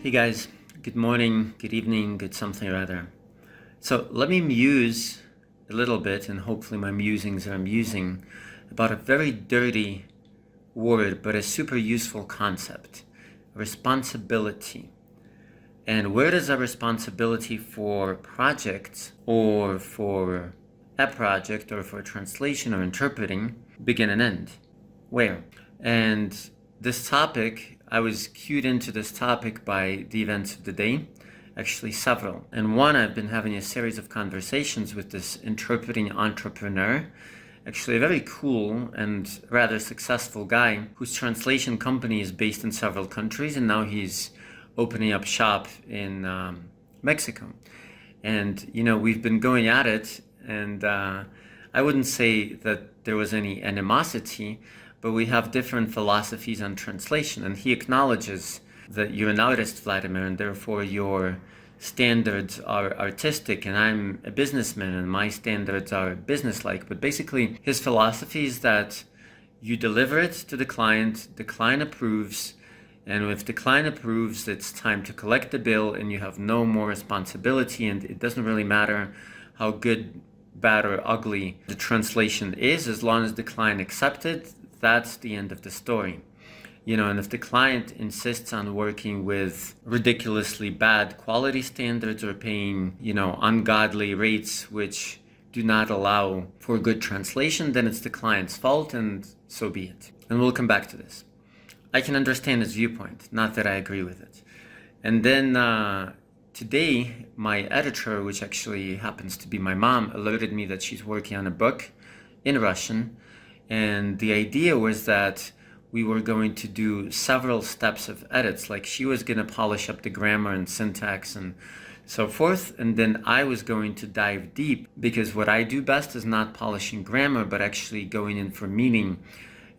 Hey guys, good morning, good evening, good something or other. So let me muse a little bit, and hopefully my musings are amusing, about a very dirty word, but a super useful concept: responsibility. And where does a responsibility for projects, or for a project, or for translation or interpreting begin and end? Where? And this topic, I was cued into this topic by the events of the day, actually several. And one, I've been having a series of conversations with this interpreting entrepreneur, actually a very cool and rather successful guy whose translation company is based in several countries, and now he's opening up shop in Mexico. And, we've been going at it, and I wouldn't say that there was any animosity, but we have different philosophies on translation, and he acknowledges that you're an artist, Vladimir, and therefore your standards are artistic, and I'm a businessman and my standards are businesslike. But basically, his philosophy is that you deliver it to the client approves, and if the client approves, it's time to collect the bill and you have no more responsibility, and it doesn't really matter how good, bad, or ugly the translation is, as long as the client accepts it. That's the end of the story. And if the client insists on working with ridiculously bad quality standards or paying, ungodly rates which do not allow for good translation, then it's the client's fault, and so be it. And we'll come back to this. I can understand his viewpoint, not that I agree with it. And then today, my editor, which actually happens to be my mom, alerted me that she's working on a book in Russian. And the idea was that we were going to do several steps of edits. Like, she was going to polish up the grammar and syntax and so forth. And then I was going to dive deep, because what I do best is not polishing grammar, but actually going in for meaning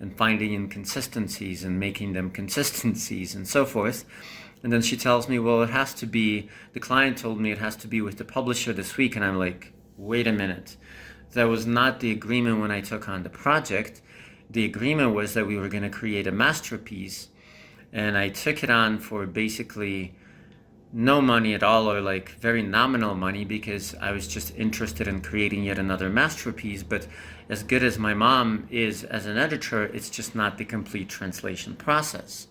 and finding inconsistencies and making them consistencies and so forth. And then she tells me, well, the client told me it has to be with the publisher this week. And I'm like, wait a minute. That was not the agreement when I took on the project. The agreement was that we were going to create a masterpiece, and I took it on for basically no money at all, or like very nominal money, because I was just interested in creating yet another masterpiece. But as good as my mom is as an editor, it's just not the complete translation process.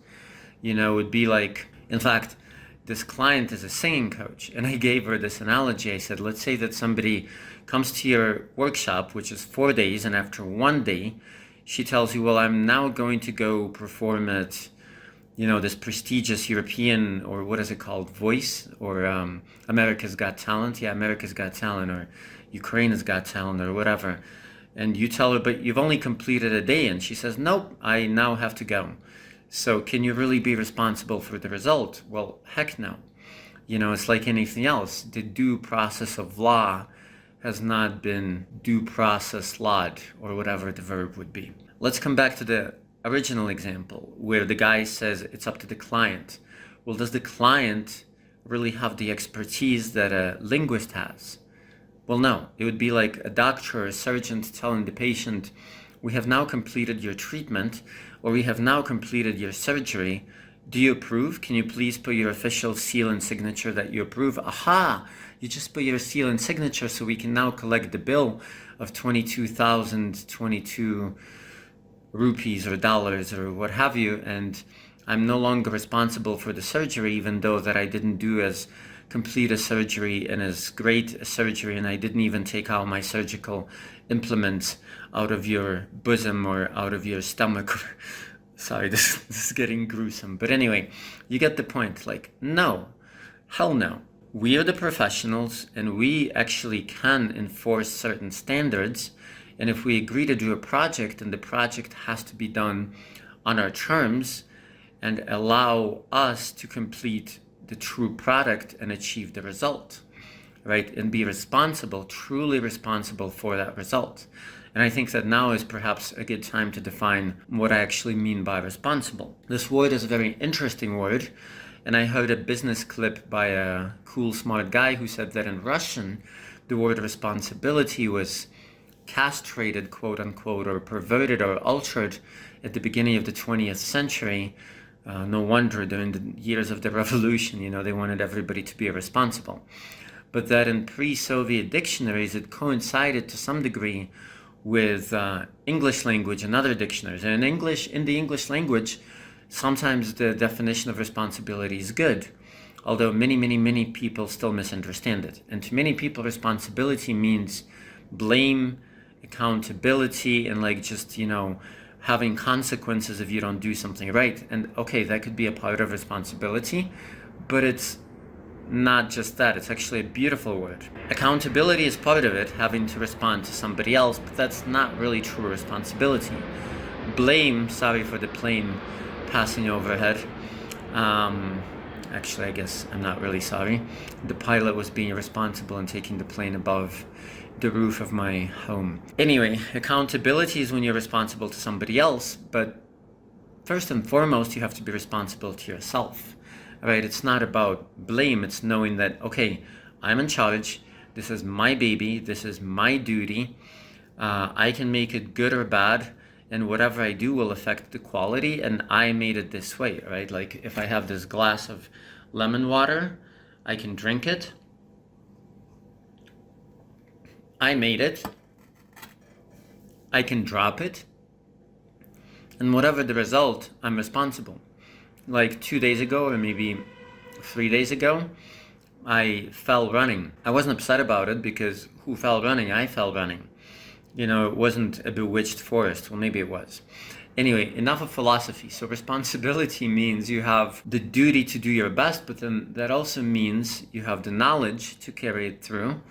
It would be like, in fact, this client is a singing coach, and I gave her this analogy. I said, let's say that somebody comes to your workshop, which is 4 days, and after 1 day, she tells you, well, I'm now going to go perform at, this prestigious European, or what is it called, Voice, or America's Got Talent. Yeah, America's Got Talent, or Ukraine has Got Talent, or whatever. And you tell her, but you've only completed a day. And she says, nope, I now have to go. So can you really be responsible for the result? Well, heck no. It's like anything else. The due process of law has not been due process lawed, or whatever the verb would be. Let's come back to the original example where the guy says it's up to the client. Well, does the client really have the expertise that a linguist has? Well, no. It would be like a doctor or a surgeon telling the patient, we have now completed your treatment, or we have now completed your surgery. Do you approve? Can you please put your official seal and signature that you approve? Aha! You just put your seal and signature, so we can now collect the bill of 22,022 rupees or dollars or what have you, and I'm no longer responsible for the surgery, even though that I didn't do as complete a surgery and as great a surgery, and I didn't even take out my surgical implements out of your bosom or out of your stomach. Sorry, this is getting gruesome. But anyway, you get the point. Like, no, hell no. We are the professionals, and we actually can enforce certain standards. And if we agree to do a project, and the project has to be done on our terms and allow us to complete the true product and achieve the result, right? And be responsible, truly responsible for that result. And I think that now is perhaps a good time to define what I actually mean by responsible. This word is a very interesting word. And I heard a business clip by a cool, smart guy who said that in Russian, the word responsibility was castrated, quote unquote, or perverted or altered at the beginning of the 20th century No wonder during the years of the revolution, they wanted everybody to be responsible. But that in pre-Soviet dictionaries, it coincided to some degree with English language and other dictionaries. And in the English language, sometimes the definition of responsibility is good, although many people still misunderstand it. And to many people, responsibility means blame, accountability, and like just, having consequences if you don't do something right. And okay, that could be a part of responsibility, but it's not just that. It's actually a beautiful word. Accountability is part of it, having to respond to somebody else, but that's not really true responsibility. Blame, sorry for the plane passing overhead. Actually, I guess I'm not really sorry. The pilot was being irresponsible and taking the plane above the roof of my home. Anyway, accountability is when you're responsible to somebody else, but first and foremost, you have to be responsible to yourself, right? It's not about blame. It's knowing that, okay, I'm in charge. This is my baby. This is my duty. I can make it good or bad, and whatever I do will affect the quality, and I made it this way, right? Like if I have this glass of lemon water, I can drink it. I made it. I can drop it. And whatever the result, I'm responsible. Like 2 days ago, or maybe 3 days ago, I fell running. I wasn't upset about it because who fell running? I fell running. It wasn't a bewitched forest. Well, maybe it was. Anyway, enough of philosophy. So responsibility means you have the duty to do your best, but then that also means you have the knowledge to carry it through,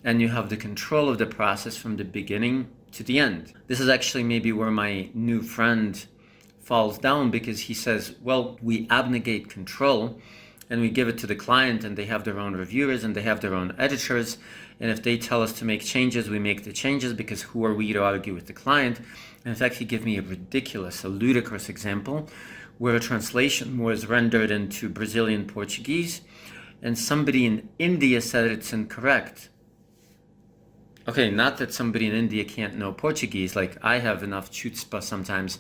and you have the control of the process from the beginning to the end. This is actually maybe where my new friend falls down, because he says, well, we abnegate control and we give it to the client, and they have their own reviewers and they have their own editors. And if they tell us to make changes, we make the changes, because who are we to argue with the client? And in fact, he gave me a ludicrous example where a translation was rendered into Brazilian Portuguese and somebody in India said it's incorrect. Okay, not that somebody in India can't know Portuguese. Like, I have enough chutzpah sometimes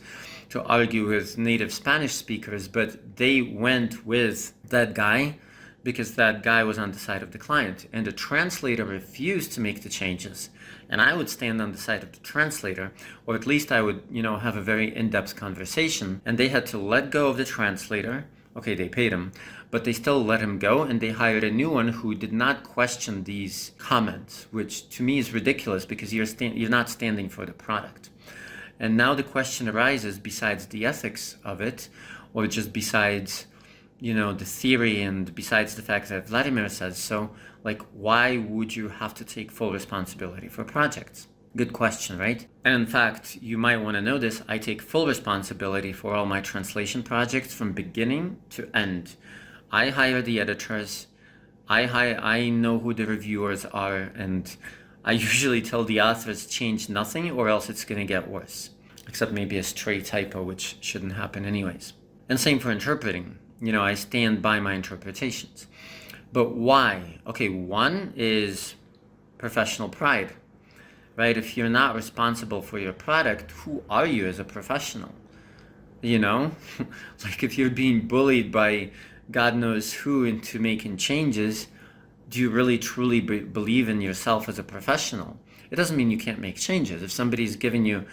to argue with native Spanish speakers, but they went with that guy because that guy was on the side of the client, and the translator refused to make the changes. And I would stand on the side of the translator, or at least I would, have a very in-depth conversation, and they had to let go of the translator. Okay, they paid him, but they still let him go, and they hired a new one who did not question these comments, which to me is ridiculous, because you're not standing for the product. And now the question arises, besides the ethics of it, or just besides, the theory, and besides the fact that Vladimir says so, like, why would you have to take full responsibility for projects? Good question, right? And in fact, you might want to know this, I take full responsibility for all my translation projects from beginning to end. I hire the editors, I know who the reviewers are, and I usually tell the authors change nothing or else it's going to get worse. Except maybe a stray typo, which shouldn't happen anyways. And same for interpreting. I stand by my interpretations. But why? Okay, one is professional pride. Right? If you're not responsible for your product, who are you as a professional? Like if you're being bullied by God knows who into making changes, do you really truly believe in yourself as a professional? It doesn't mean you can't make changes. If somebody's giving you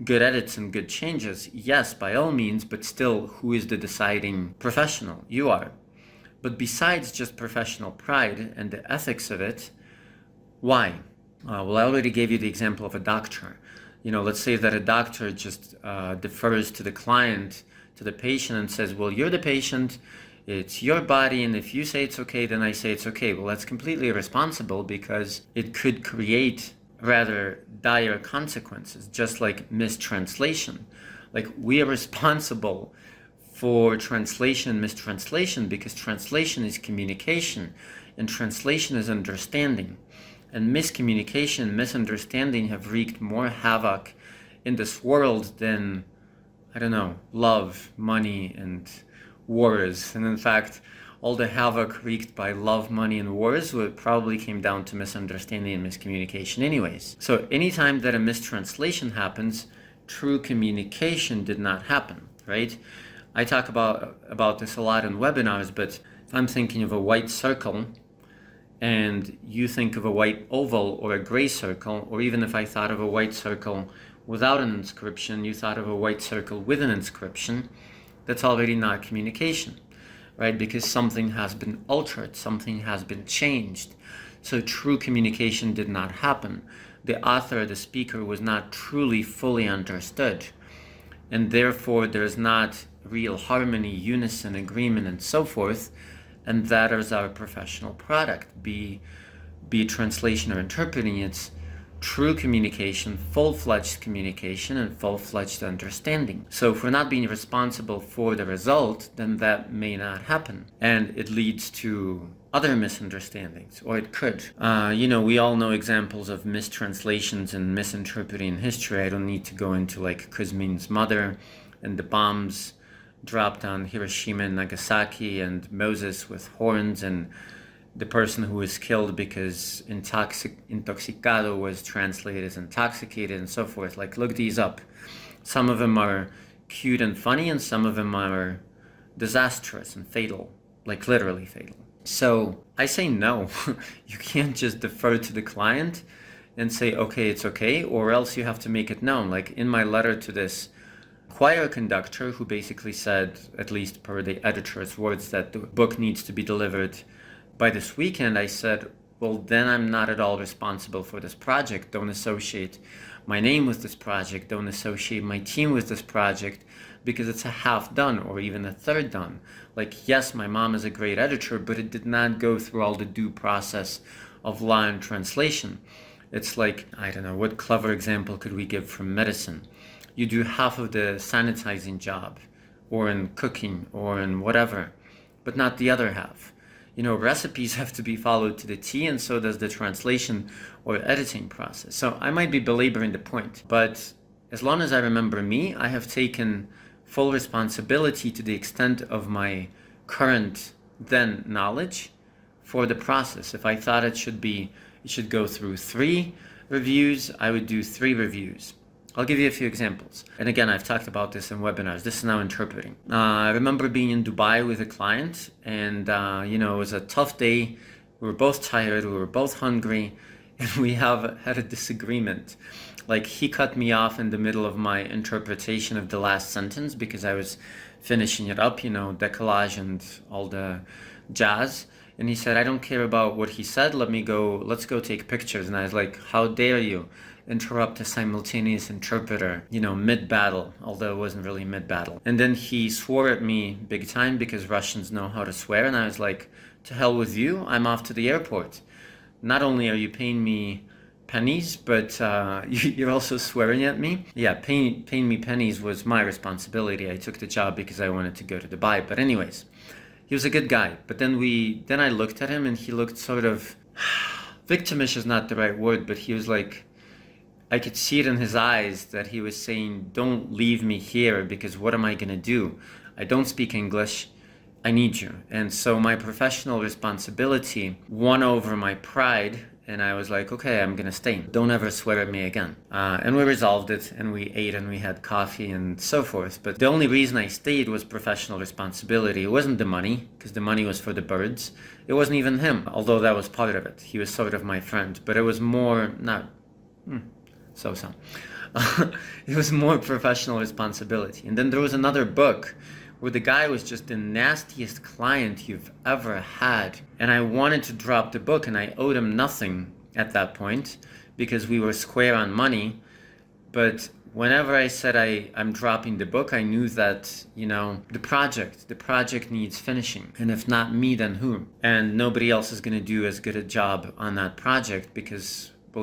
good edits and good changes, yes, by all means, but still, who is the deciding professional? You are. But besides just professional pride and the ethics of it, why? Well, I already gave you the example of a doctor. Let's say that a doctor just defers to the client, to the patient, and says, well, you're the patient, it's your body, and if you say it's okay, then I say it's okay. Well, that's completely irresponsible, because it could create rather dire consequences, just like mistranslation. Like, we are responsible for translation and mistranslation, because translation is communication, and translation is understanding. And miscommunication and misunderstanding have wreaked more havoc in this world than, love, money, and wars. And in fact, all the havoc wreaked by love, money, and wars probably came down to misunderstanding and miscommunication anyways. So anytime that a mistranslation happens, true communication did not happen, right? I talk about this a lot in webinars, but if I'm thinking of a white circle and you think of a white oval or a gray circle, or even if I thought of a white circle without an inscription, you thought of a white circle with an inscription, that's already not communication, right? Because something has been altered, something has been changed. So true communication did not happen. The author, the speaker, was not truly fully understood. And therefore there's not real harmony, unison, agreement, and so forth. And that is our professional product, be translation or interpreting. It's true communication, full-fledged communication, and full-fledged understanding. So if we're not being responsible for the result, then that may not happen. And it leads to other misunderstandings, or it could. We all know examples of mistranslations and misinterpreting history. I don't need to go into like Kuzmin's mother and the bombs dropped on Hiroshima and Nagasaki and Moses with horns and the person who was killed because intoxicado was translated as intoxicated and so forth. Like, look these up. Some of them are cute and funny, and some of them are disastrous and fatal, like literally fatal. So I say no. You can't just defer to the client and say, okay, it's okay, or else you have to make it known. Like in my letter to this choir conductor who basically said, at least per the editor's words, that the book needs to be delivered by this weekend, I said, well, then I'm not at all responsible for this project. Don't associate my name with this project. Don't associate my team with this project, because it's a half done or even a third done. Like, yes, my mom is a great editor, but it did not go through all the due process of law and translation. It's like, I don't know, what clever example could we give from medicine? You do half of the sanitizing job, or in cooking, or in whatever, but not the other half. Recipes have to be followed to the T, and so does the translation or editing process. So I might be belaboring the point, but as long as I remember me, I have taken full responsibility to the extent of my current then knowledge for the process. If I thought it should go through 3 reviews, I would do 3 reviews. I'll give you a few examples. And again, I've talked about this in webinars. This is now interpreting. I remember being in Dubai with a client, and it was a tough day. We were both tired, we were both hungry, and we had a disagreement. Like, he cut me off in the middle of my interpretation of the last sentence because I was finishing it up, decollage and all the jazz. And he said, I don't care about what he said, let's go take pictures. And I was like, how dare you interrupt a simultaneous interpreter, mid-battle, although it wasn't really mid-battle. And then he swore at me big time, because Russians know how to swear. And I was like, to hell with you, I'm off to the airport. Not only are you paying me pennies, but you're also swearing at me. Yeah, paying me pennies was my responsibility. I took the job because I wanted to go to Dubai. But anyways, he was a good guy. But then I looked at him, and he looked sort of, victimish is not the right word, but he was like, I could see it in his eyes that he was saying, don't leave me here, because what am I going to do? I don't speak English. I need you. And so my professional responsibility won over my pride, and I was like, okay, I'm going to stay. Don't ever swear at me again. And we resolved it, and we ate, and we had coffee and so forth. But the only reason I stayed was professional responsibility. It wasn't the money, because the money was for the birds. It wasn't even him, although that was part of it. He was sort of my friend, but it was more, it was more professional responsibility. And then there was another book where the guy was just the nastiest client you've ever had. And I wanted to drop the book, and I owed him nothing at that point because we were square on money. But whenever I said I'm dropping the book, I knew that, the project needs finishing. And if not me, then who? And nobody else is going to do as good a job on that project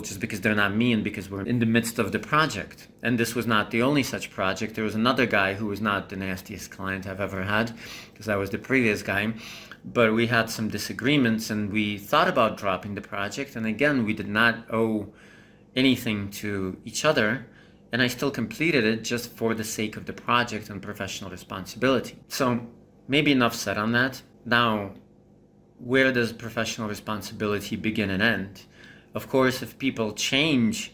just because they're not me, and because we're in the midst of the project. And this was not the only such project. There was another guy who was not the nastiest client I've ever had, because I was the previous guy. But we had some disagreements, and we thought about dropping the project. And again, we did not owe anything to each other. And I still completed it just for the sake of the project and professional responsibility. So maybe enough said on that. Now, where does professional responsibility begin and end? Of course, if people change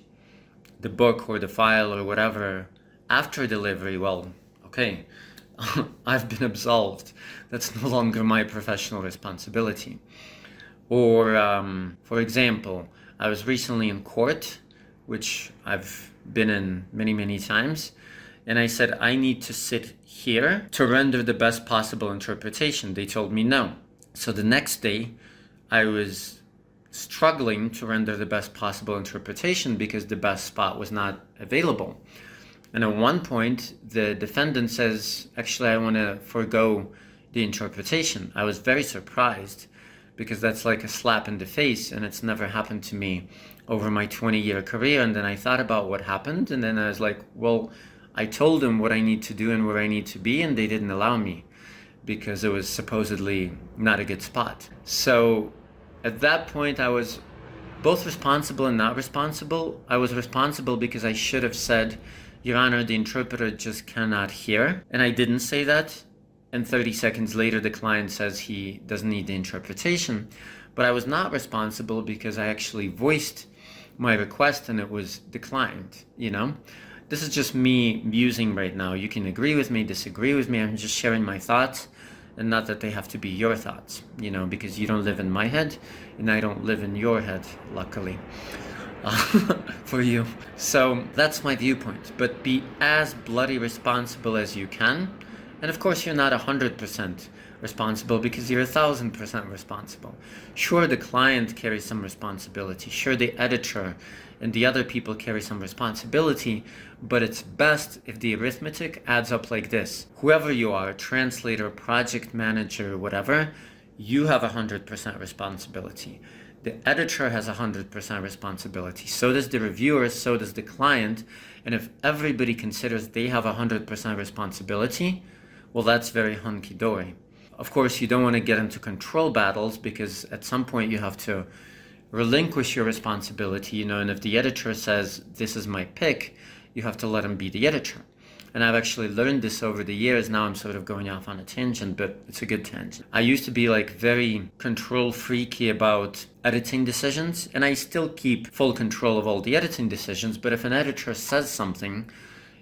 the book or the file or whatever after delivery, well, okay, I've been absolved. That's no longer my professional responsibility. Or, for example, I was recently in court, which I've been in many, many times, and I said, I need to sit here to render the best possible interpretation. They told me no. So the next day, I was struggling to render the best possible interpretation because the best spot was not available. And at one point, the defendant says, actually, I want to forego the interpretation. I was very surprised because that's like a slap in the face, and it's never happened to me over my 20-year career. And then I thought about what happened, and then I was like, well, I told them what I need to do and where I need to be, and they didn't allow me because it was supposedly not a good spot. So at that point, I was both responsible and not responsible. I was responsible because I should have said, Your Honor, the interpreter just cannot hear. And I didn't say that. And 30 seconds later, the client says he doesn't need the interpretation. But I was not responsible because I actually voiced my request and it was declined, you know? This is just me musing right now. You can agree with me, disagree with me. I'm just sharing my thoughts, and not that they have to be your thoughts, you know, because you don't live in my head and I don't live in your head, luckily. For you. So that's my viewpoint. But be as bloody responsible as you can. And of course, you're not 100% responsible because you're 1,000% responsible. Sure, the client carries some responsibility. Sure, the editor and the other people carry some responsibility. But it's best if the arithmetic adds up like this. Whoever you are, translator, project manager, whatever, you have 100% responsibility. The editor has 100% responsibility. So does the reviewer, so does the client. And if everybody considers they have 100% responsibility, well, that's very hunky-dory. Of course, you don't want to get into control battles because at some point you have to relinquish your responsibility, you know, and if the editor says, this is my pick, you have to let him be the editor. And I've actually learned this over the years. Now I'm sort of going off on a tangent, but it's a good tangent. I used to be like very control freaky about editing decisions, and I still keep full control of all the editing decisions. But if an editor says something,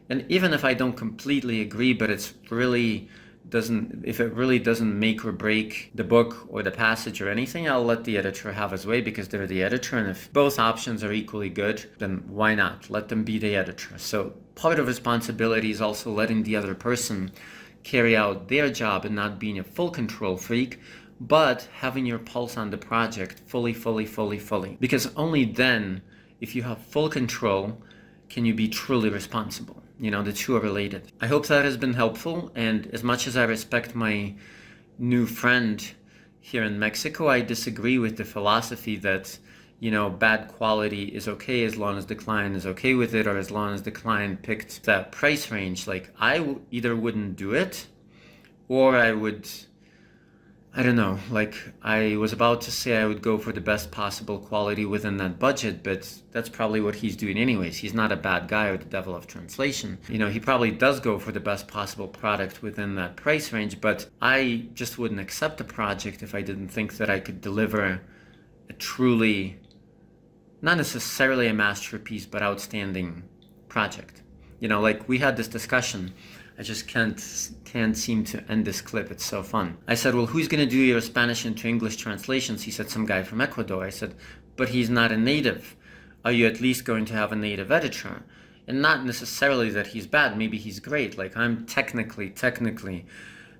and even if I don't completely agree, but if it really doesn't make or break the book or the passage or anything, I'll let the editor have his way because they're the editor. And if both options are equally good, then why not? Let them be the editor. So part of responsibility is also letting the other person carry out their job and not being a full control freak, but having your pulse on the project fully. Because only then, if you have full control, can you be truly responsible. You know, the two are related. I hope that has been helpful. And as much as I respect my new friend here in Mexico, I disagree with the philosophy that, you know, bad quality is okay as long as the client is okay with it, or as long as the client picked that price range. Like, I either wouldn't do it, or I would, I don't know, like I was about to say I would go for the best possible quality within that budget, but that's probably what he's doing anyways. He's not a bad guy or the devil of translation. You know, he probably does go for the best possible product within that price range, but I just wouldn't accept a project if I didn't think that I could deliver a truly, not necessarily a masterpiece, but outstanding project. You know, like we had this discussion. I just can't seem to end this clip. It's so fun. I said, well, who's going to do your Spanish into English translations? He said, some guy from Ecuador. I said, but he's not a native. Are you at least going to have a native editor? And not necessarily that he's bad. Maybe he's great. Like I'm technically,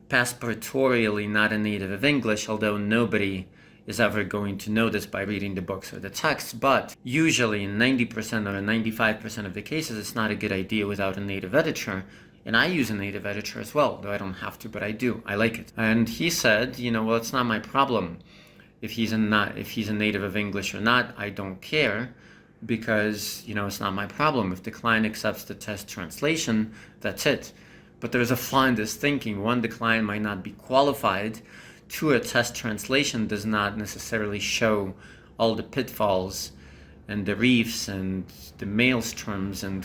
passportorially not a native of English, although nobody is ever going to know this by reading the books or the text. But usually in 90% or 95% of the cases, it's not a good idea without a native editor. And I use a native editor as well, though I don't have to, but I do. I like it. And he said, you know, well, it's not my problem if he's a native of English or not. I don't care because, you know, it's not my problem. If the client accepts the test translation, that's it. But there's a flaw in this thinking. One, the client might not be qualified. Two, a test translation does not necessarily show all the pitfalls and the reefs and the maelstroms and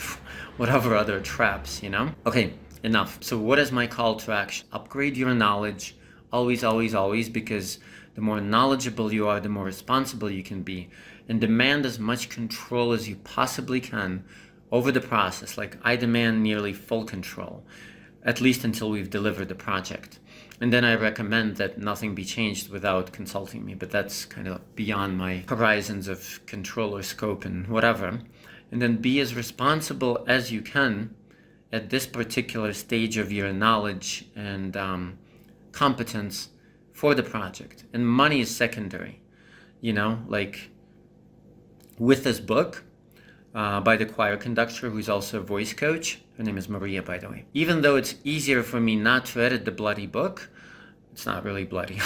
whatever other traps, you know? Okay, enough. So what is my call to action? Upgrade your knowledge, always, because the more knowledgeable you are, the more responsible you can be. And demand as much control as you possibly can over the process. Like I demand nearly full control. at least until we've delivered the project. And then I recommend that nothing be changed without consulting me, but that's kind of beyond my horizons of control or scope and whatever. And then be as responsible as you can at this particular stage of your knowledge and competence for the project. And money is secondary, like with this book by the choir conductor, who's also a voice coach. Her name is Maria, by the way. Even though it's easier for me not to edit the bloody book, it's not really bloody,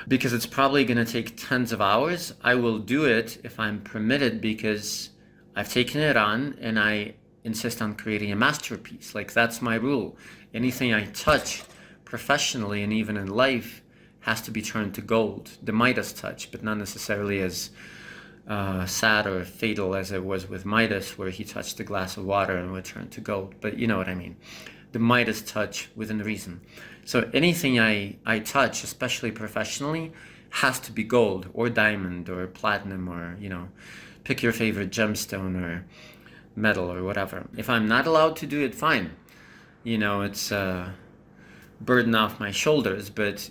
because it's probably going to take tens of hours. I will do it if I'm permitted, because I've taken it on and I insist on creating a masterpiece. Like, that's my rule. Anything I touch professionally and even in life has to be turned to gold. The Midas touch, but not necessarily as sad or fatal as it was with Midas, where he touched a glass of water and would turn to gold. But you know what I mean. The Midas touch within reason. So anything I touch, especially professionally, has to be gold or diamond or platinum or, pick your favorite gemstone or metal or whatever. If I'm not allowed to do it, fine. It's a burden off my shoulders, but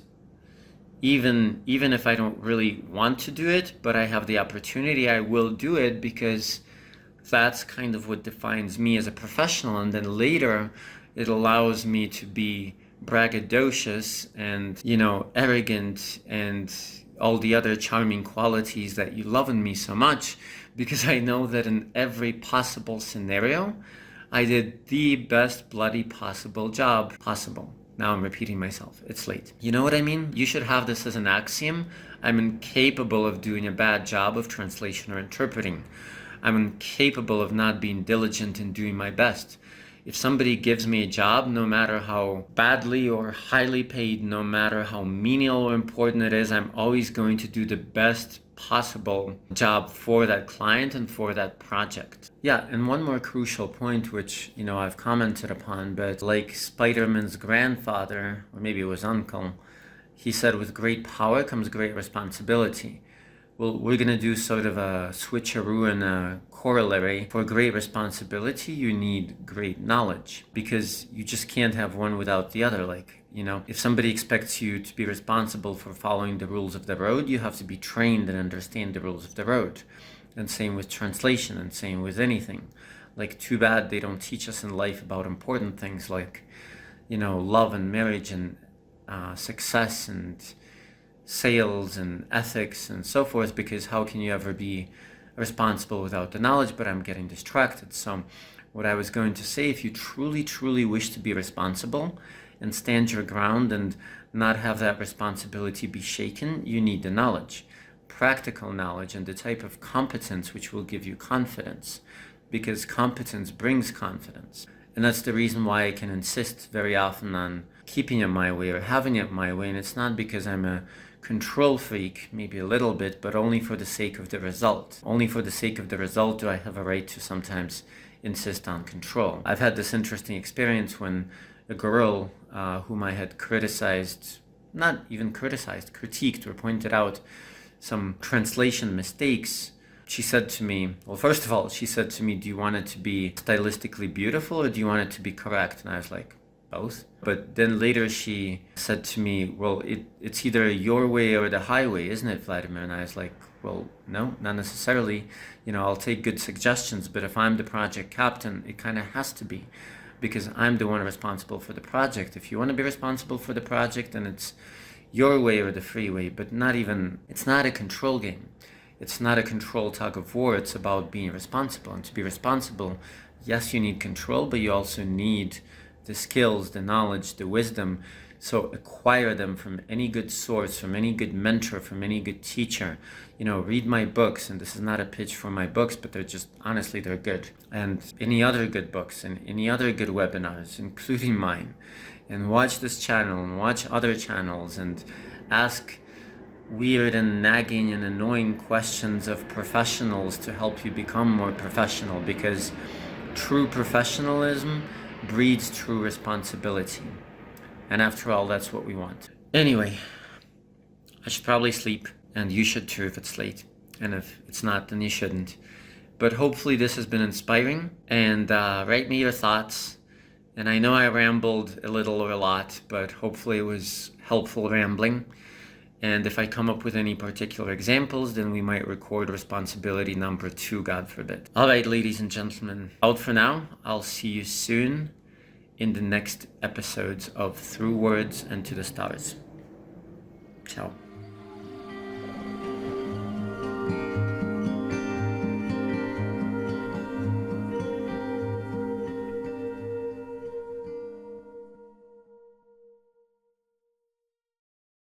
even if I don't really want to do it, but I have the opportunity, I will do it, because that's kind of what defines me as a professional. And then later, it allows me to be braggadocious and, arrogant and all the other charming qualities that you love in me so much, because I know that in every possible scenario, I did the best bloody possible job possible. Now I'm repeating myself. It's late. You know what I mean? You should have this as an axiom. I'm incapable of doing a bad job of translation or interpreting. I'm incapable of not being diligent in doing my best. If somebody gives me a job, no matter how badly or highly paid, no matter how menial or important it is, I'm always going to do the best possible job for that client and for that project. Yeah, and one more crucial point, which, I've commented upon, but like Spider-Man's grandfather, or maybe it was uncle, he said, with great power comes great responsibility. Well, we're going to do sort of a switcheroo and a corollary. For great responsibility, you need great knowledge, because you just can't have one without the other. If somebody expects you to be responsible for following the rules of the road, you have to be trained and understand the rules of the road. And same with translation, and same with anything. Too bad they don't teach us in life about important things like, love and marriage and success and sales and ethics and so forth, because how can you ever be responsible without the knowledge? But I'm getting distracted. So what I was going to say, if you truly, truly wish to be responsible and stand your ground and not have that responsibility be shaken, you need the knowledge, practical knowledge, and the type of competence which will give you confidence, because competence brings confidence. And that's the reason why I can insist very often on keeping it my way or having it my way. And it's not because I'm a control freak, maybe a little bit, but only for the sake of the result. Only for the sake of the result do I have a right to sometimes insist on control. I've had this interesting experience when a girl whom I had criticized, not even criticized, critiqued or pointed out some translation mistakes, she said to me, well, first of all, she said to me, do you want it to be stylistically beautiful or do you want it to be correct? And I was like, both. But then later she said to me, well, it's either your way or the highway, isn't it, Vladimir? And I was like, well, no, not necessarily. I'll take good suggestions, but if I'm the project captain, it kind of has to be, because I'm the one responsible for the project. If you want to be responsible for the project, then it's your way or the freeway, but it's not a control game. It's not a control tug of war. It's about being responsible. And to be responsible, yes, you need control, but you also need the skills, the knowledge, the wisdom. So acquire them from any good source, from any good mentor, from any good teacher. Read my books, and this is not a pitch for my books, but they're just, honestly, they're good. And any other good books and any other good webinars, including mine. And watch this channel and watch other channels and ask weird and nagging and annoying questions of professionals to help you become more professional, because true professionalism breeds true responsibility. And after all, that's what we want. Anyway, I should probably sleep, and you should too if it's late. And if it's not, then you shouldn't. But hopefully this has been inspiring, and write me your thoughts. And I know I rambled a little or a lot, but hopefully it was helpful rambling. And if I come up with any particular examples, then we might record responsibility number 2, God forbid. All right, ladies and gentlemen, out for now. I'll see you soon in the next episodes of Through Words and to the Stars. Ciao.